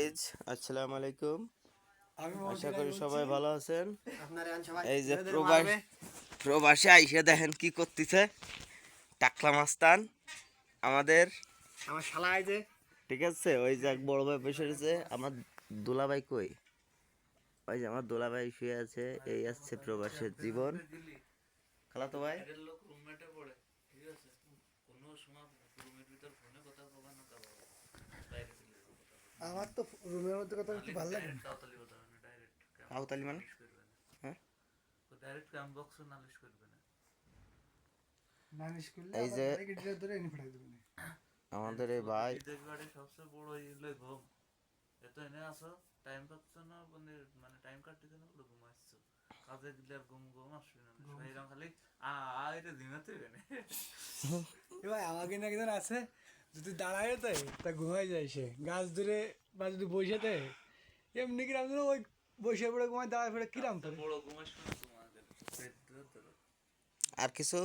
Guys, আসসালামু আলাইকুম। আশা করি সবাই ভালো আছেন। এই যে প্রবাসী আইসা দেখেন কি করতেছে টাকলা মাস্তান আমাদের। আমার শালা আইছে, ঠিক আছে, ওই যে এক বড় ভাই বসে রয়েছে। আমার দুলাভাই কই? ওই যে আমার দুলাভাই শুয়ে আছে। এই আসছে প্রবাসের জীবন। খালাতো ভাই আমার তো রুমের মধ্যে কথা একটু ভালো লাগে। আওতালি মানে হ্যাঁ, নালিশ করলে এই যে আবার বাইরে ধরে এনে ফেলাই দেবেন। আমাদের এই ভাই সবচেয়ে বড় ইলে ঘুম। এত এনে আসো টাইম পাচ্ছ না, মানে টাইম কাটতে না বলে ঘুমাচ্ছ। কাজে গেলে আর ঘুম আসবে না, শরীরম খালি এটা দিনাতে বেনে। এবার আমাকে না একজন আছে, যদি দাঁড়ায় তো তা ঘুমাই যায় সে গাছ ধরে, বা যদি বসে দেয় এমনি কিরাম ধরো ওই বসে পড়ে ঘুমায়, দাঁড়ায় পড়ে কিরাম করে বড় ঘুমাস না তোমাদের আর কিছু।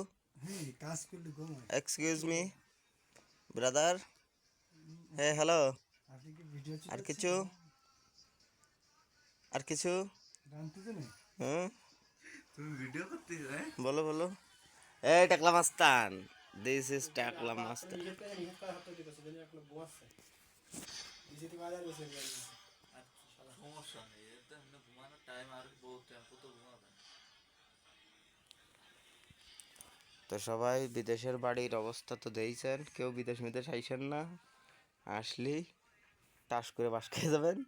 কাজ করলে ঘুমায়। এক্সকিউজ মি ব্রাদার, হ্যাঁ হ্যালো। আপনি কি ভিডিও আর কিছু, আর কিছু জানতেছে না? হুম, তুমি ভিডিও করতে হ্যাঁ বলো বলো। এই টাকলা মাস্তান, দিস ইজ টাকলা মাস্তান। সমস্যা নেই, এটা এমনি ঘুমানোর টাইম আর বহুত টাইম কত ঘুমাবেন। তো সবাই বিদেশের বাড়ির অবস্থা তো দেখছেন, কেউ বিদেশ মিদেশ আইসেন না, আসলেই টাস করে বাস খেয়ে যাবেন।